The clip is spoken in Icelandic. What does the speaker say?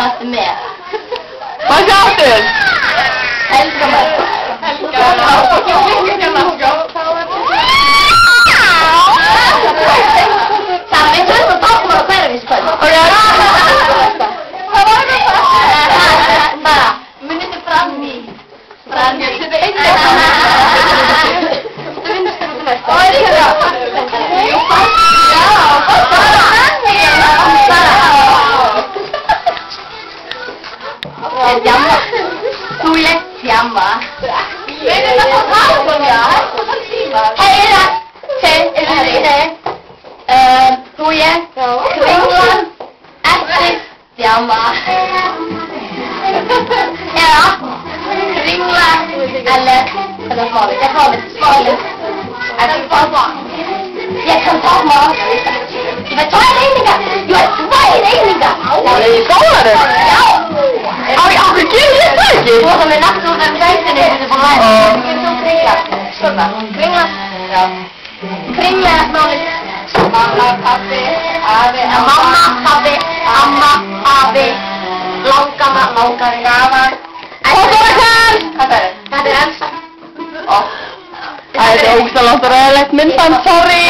ertu með? Hvað sáttu? Helga með. Helga. Það við þurfum að tákma á hverjavískvöld. Hvað var það? Bara, munið þið Branni. Branni. Þetta er einn og það er ekki það. Jú, Jamma. Þú er Jamma. Heyra. Þú er Kringlan. Eftir Jamma. Eða Kringlan. Eller det er farligt. Jag kan ta mat. Du har 2 regningar. Du har 2 regningar. Skolar du? Ja. Aku gerir þetta ekki? Þú erum við nafn út af gætinu þegar þið búin að læra. Þú Kringlan. Svona. Kringlan. Já. Kringlan er náli. Mamma, pappi, afi, mamma, pappi, amma, afi, langama, langari, gafa. Hvað er það? Þetta er Elsa. Það er ógstalangt og ræðilegt myndband, sorry!